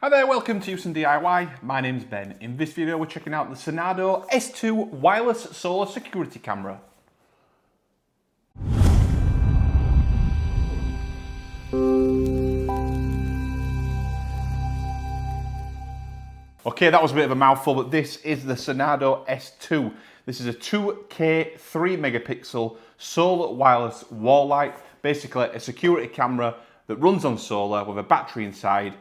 Hi there, welcome to Houston DIY. My name's Ben. In this video we're checking out the Cinnado S2 wireless solar security camera. Okay, that was a bit of a mouthful, but this is the Cinnado S2. This is a 2K 3 megapixel solar wireless wall light, basically a security camera that runs on solar with a battery inside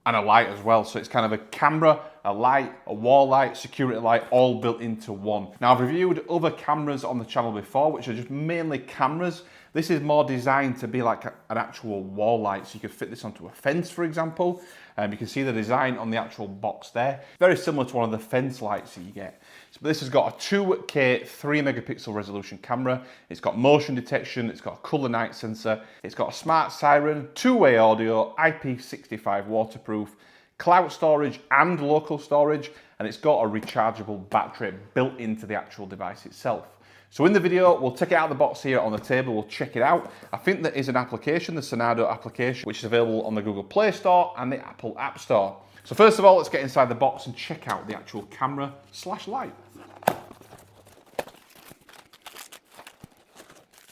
and a light as well. So it's kind of a camera, a light, a wall light, security light, all built into one. Now I've reviewed other cameras on the channel before, which are just mainly cameras. This is more designed to be like an actual wall light. So you could fit this onto a fence, for example. You can see the design on the actual box there. Very similar to one of the fence lights that you get. So this has got a 2K 3 megapixel resolution camera. It's got motion detection. It's got a color night sensor. It's got a smart siren, two-way audio, IP65 waterproof, cloud storage and local storage, and it's got a rechargeable battery built into the actual device itself. So in the video, we'll take it out of the box here on the table, we'll check it out. I think there is an application, the Cinnado application, which is available on the Google Play Store and the Apple App Store. So first of all, let's get inside the box and check out the actual camera / light.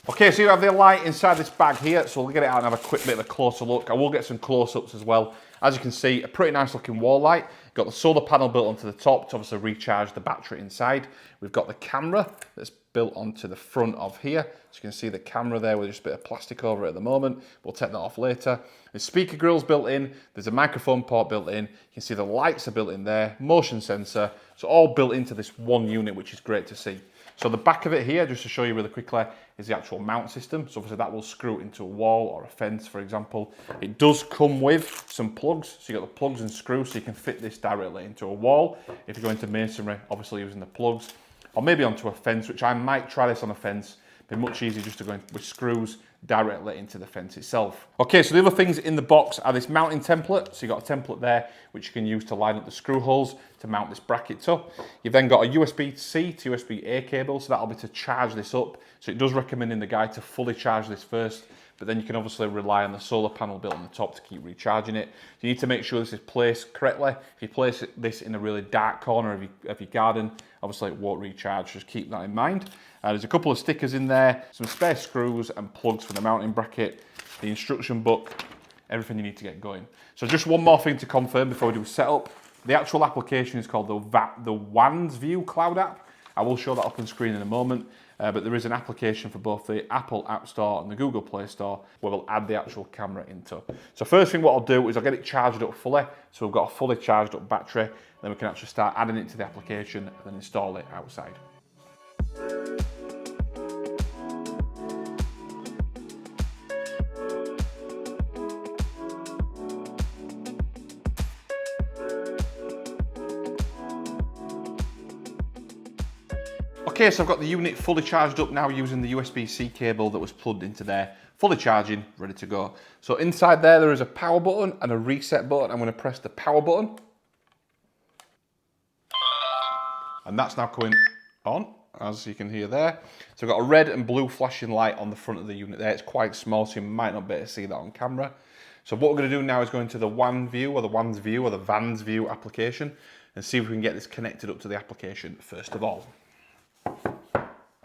Okay, so you have the light inside this bag here, so we'll get it out and have a quick bit of a closer look. I will get some close-ups as well. As you can see, a pretty nice looking wall light. Got the solar panel built onto the top to obviously recharge the battery inside. We've got the camera that's built onto the front of here. So you can see the camera there with just a bit of plastic over it at the moment. We'll take that off later. There's speaker grills built in. There's a microphone port built in. You can see the lights are built in there. Motion sensor. So all built into this one unit, which is great to see. So the back of it here, just to show you really quickly, is the actual mount system. So obviously that will screw into a wall or a fence, for example. It does come with some plugs. So you've got the plugs and screws, so you can fit this directly into a wall. If you go into masonry, obviously using the plugs, or maybe onto a fence, which I might try this on a fence. It'd be much easier just to go in with screws directly into the fence itself. Okay, so the other things in the box are this mounting template. So you've got a template there, which you can use to line up the screw holes to mount this bracket to. You've then got a USB-C to USB-A cable, so that'll be to charge this up. So it does recommend in the guide to fully charge this first, but then you can obviously rely on the solar panel built on the top to keep recharging it. You need to make sure this is placed correctly. If you place this in a really dark corner of your garden, obviously it won't recharge, just keep that in mind. There's a couple of stickers in there, some spare screws and plugs for the mounting bracket, the instruction book, everything you need to get going. So just one more thing to confirm before we do setup. The actual application is called the WANS View Cloud app. I will show that up on screen in a moment, but there is an application for both the Apple App Store and the Google Play Store where we'll add the actual camera into. So first thing what I'll do is I'll get it charged up fully. So we've got a fully charged up battery, then we can actually start adding it to the application and then install it outside. Okay, so I've got the unit fully charged up now using the USB-C cable that was plugged into there, fully charging, ready to go. So inside there is a power button and a reset button. I'm going to press the power button. And that's now coming on, as you can hear there. So I've got a red and blue flashing light on the front of the unit there. It's quite small, so you might not be able to see that on camera. So what we're going to do now is go into the WAN View or the WANS View or the VANS View application and see if we can get this connected up to the application first of all.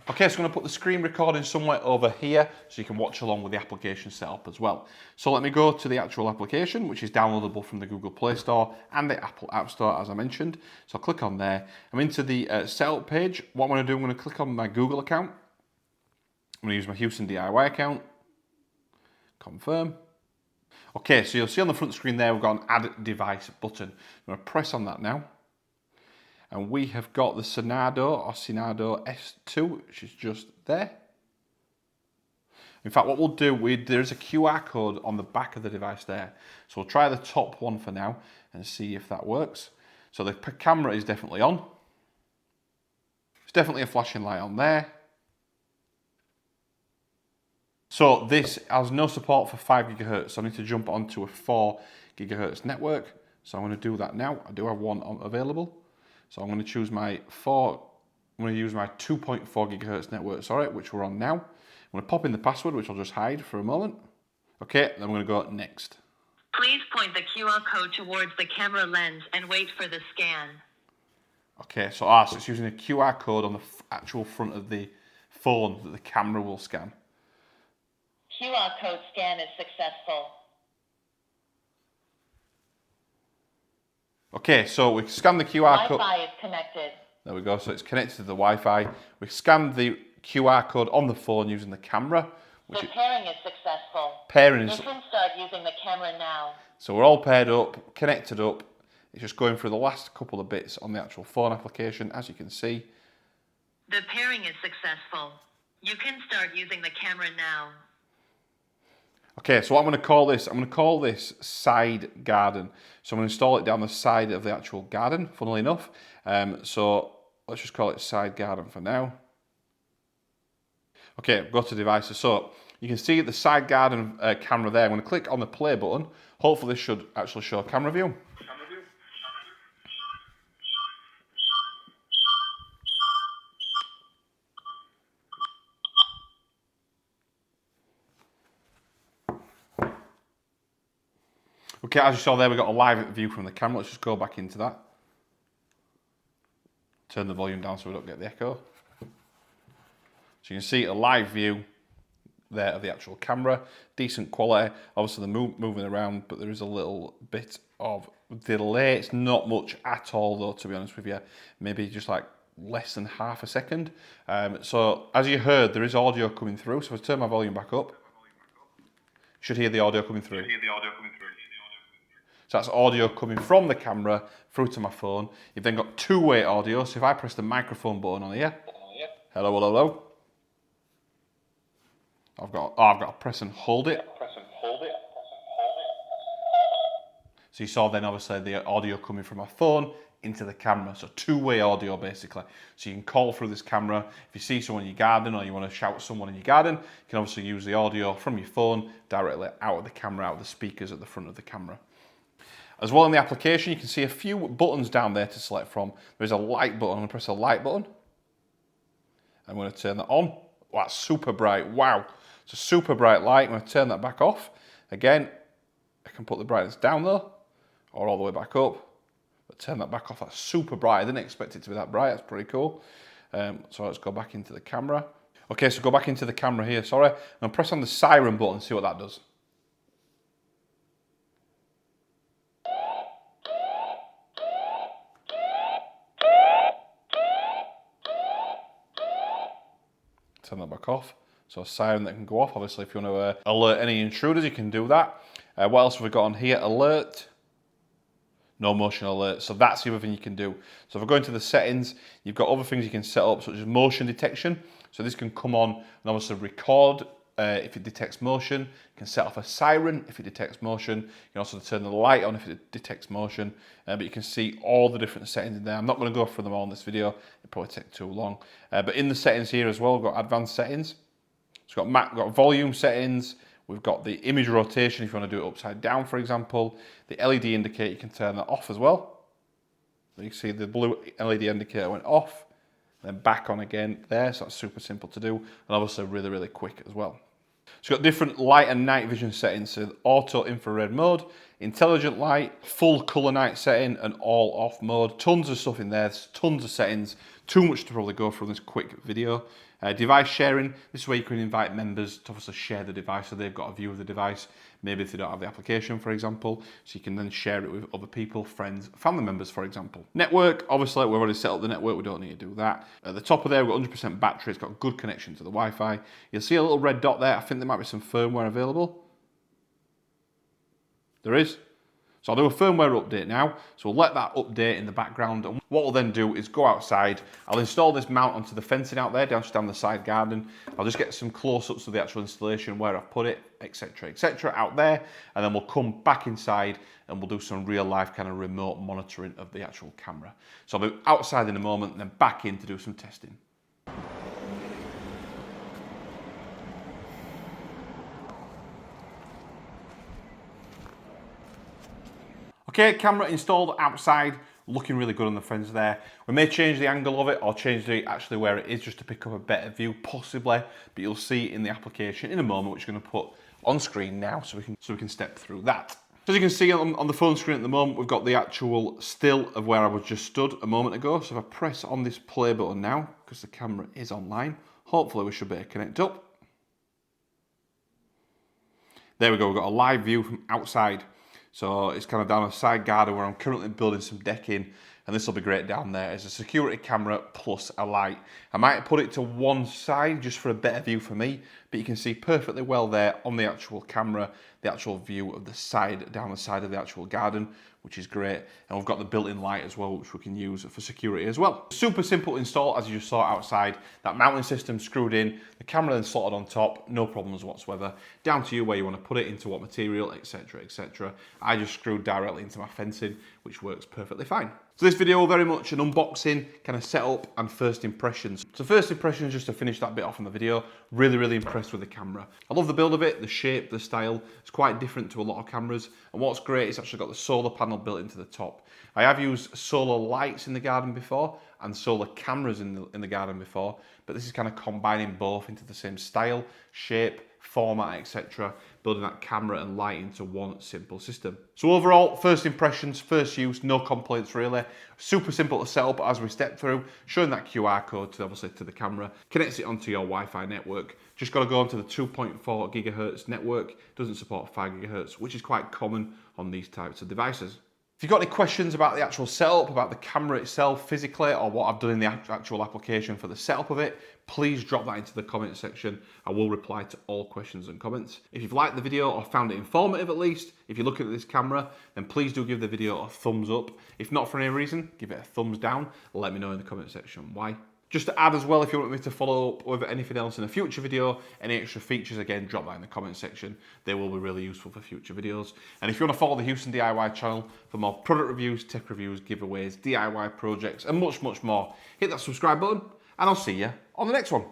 Okay, so I'm going to put the screen recording somewhere over here so you can watch along with the application setup as well. So let me go to the actual application, which is downloadable from the Google Play Store and the Apple App Store, as I mentioned. So I'll click on there. I'm into the setup page. What I'm going to do, I'm going to click on my Google account. I'm going to use my Houston DIY account. Confirm. Okay, so you'll see on the front screen there, we've got an Add Device button. I'm going to press on that now. And we have got the Cinnado S2, which is just there. In fact, what we'll do, there's a QR code on the back of the device there. So we'll try the top one for now and see if that works. So the camera is definitely on. There's definitely a flashing light on there. So this has no support for 5 gigahertz, so I need to jump onto a 4 gigahertz network. So I'm going to do that now. I do have one available. So I'm going to choose my 2.4 gigahertz network, which we're on now. I'm going to pop in the password, which I'll just hide for a moment. Okay, then I'm going to go next. Please point the QR code towards the camera lens and wait for the scan. Okay, so, so it's using a QR code on the actual front of the phone that the camera will scan. QR code scan is successful. Okay, so we scanned the QR code. Wi-Fi is connected. There we go, so it's connected to the Wi-Fi. We scanned the QR code on the phone using the camera. The pairing is successful. Pairing is... You can start using the camera now. So we're all paired up, connected up. It's just going through the last couple of bits on the actual phone application, as you can see. The pairing is successful. You can start using the camera now. Okay, so what I'm going to call this side garden. So I'm going to install it down the side of the actual garden, funnily enough. So let's just call it side garden for now. Okay, go to devices. So you can see the side garden camera there. I'm going to click on the play button. Hopefully this should actually show camera view. Okay, as you saw there, we've got a live view from the camera. Let's just go back into that. Turn the volume down so we don't get the echo. So you can see a live view there of the actual camera. Decent quality. Obviously they're moving around, but there is a little bit of delay. It's not much at all though, to be honest with you. Maybe just like less than half a second. So as you heard, there is audio coming through. So if I turn my volume back up, you should hear the audio coming through. So that's audio coming from the camera through to my phone. You've then got two-way audio. So if I press the microphone button on here, hello, hello, hello. I've got to press and hold it. So you saw then obviously the audio coming from my phone into the camera. So two-way audio basically. So you can call through this camera. If you see someone in your garden or you want to shout someone in your garden, you can obviously use the audio from your phone directly out of the camera, out of the speakers at the front of the camera. As well in the application, you can see a few buttons down there to select from. There's a light button. I'm going to press the light button. I'm going to turn that on. Oh, that's super bright. Wow. It's a super bright light. I'm going to turn that back off. Again, I can put the brightness down though, or all the way back up. But turn that back off. That's super bright. I didn't expect it to be that bright. That's pretty cool. So let's go back into the camera. Okay, so go back into the camera here. Sorry. I'm going to press on the siren button and see what that does. Turn that back off. So a siren that can go off. Obviously, if you want to alert any intruders, you can do that. What else have we got on here? Alert. No motion alert. So that's the other thing you can do. So if I go into the settings, you've got other things you can set up, such as motion detection. So this can come on and obviously record if it detects motion. You can set off a siren if it detects motion. You can also turn the light on if it detects motion. But you can see all the different settings in there. I'm not going to go through them all in this video. It'd probably take too long. But in the settings here as well, we've got advanced settings. So we've got volume settings. We've got the image rotation if you want to do it upside down, for example. The LED indicator, you can turn that off as well. So you can see the blue LED indicator went off, then back on again there. So that's super simple to do, and obviously really, really quick as well. So you've got different light and night vision settings. So auto infrared mode, intelligent light, full color night setting, and all off mode. Tons of stuff in there. There's tons of settings. Too much to probably go through this quick video. Device sharing, this is where you can invite members to obviously share the device so they've got a view of the device, maybe if they don't have the application, for example, so you can then share it with other people, friends, family members, for example. Network, obviously we've already set up the network, we don't need to do that. At the top of there, we've got 100% battery, it's got a good connection to the Wi-Fi. You'll see a little red dot there, I think there might be some firmware available. There is. So I'll do a firmware update now. So we'll let that update in the background. And what we'll then do is go outside. I'll install this mount onto the fencing out there, down the side garden. I'll just get some close-ups of the actual installation, where I've put it, etc., out there. And then we'll come back inside and we'll do some real life kind of remote monitoring of the actual camera. So I'll be outside in a moment and then back in to do some testing. Okay, camera installed outside, looking really good on the fence there. We may change the angle of it or change the actually where it is just to pick up a better view, possibly, but you'll see in the application in a moment, which we're going to put on screen now so we can step through that. So as you can see on the phone screen at the moment, we've got the actual still of where I was just stood a moment ago. So if I press on this play button now, because the camera is online, hopefully we should be able to connect up. There we go, we've got a live view from outside. So it's kind of down a side garden where I'm currently building some decking, and this will be great down there as a security camera plus a light. I might put it to one side just for a better view for me, but you can see perfectly well there on the actual camera, the actual view of the side, down the side of the actual garden, which is great. And we've got the built-in light as well, which we can use for security as well. Super simple install, as you just saw outside. That mounting system screwed in, the camera then slotted on top, no problems whatsoever. Down to you where you want to put it, into what material, etc, etc. I just screwed directly into my fencing, which works perfectly fine. So this video very much an unboxing, kind of setup and first impressions. So first impressions, just to finish that bit off in the video, really impressed with the camera. I love the build of it, the shape, the style. It's quite different to a lot of cameras. And what's great, it's actually got the solar panel built into the top. I have used solar lights in the garden before and solar cameras in the garden before, but this is kind of combining both into the same style, shape, format, etc., building that camera and light into one simple system. So overall, first impressions, first use, no complaints really. Super simple to set up as we step through, showing that QR code to obviously to the camera, connects it onto your Wi-Fi network. Just got to go onto the 2.4 gigahertz network, doesn't support 5 gigahertz, which is quite common on these types of devices. If you've got any questions about the actual setup, about the camera itself physically, or what I've done in the actual application for the setup of it, please drop that into the comment section. I will reply to all questions and comments. If you've liked the video or found it informative at least, if you're looking at this camera, then please do give the video a thumbs up. If not for any reason, give it a thumbs down. Let me know in the comment section why. Just to add as well, if you want me to follow up with anything else in a future video, any extra features, again, drop that in the comment section. They will be really useful for future videos. And if you want to follow the Houston DIY channel for more product reviews, tech reviews, giveaways, DIY projects, and much more, hit that subscribe button, and I'll see you on the next one.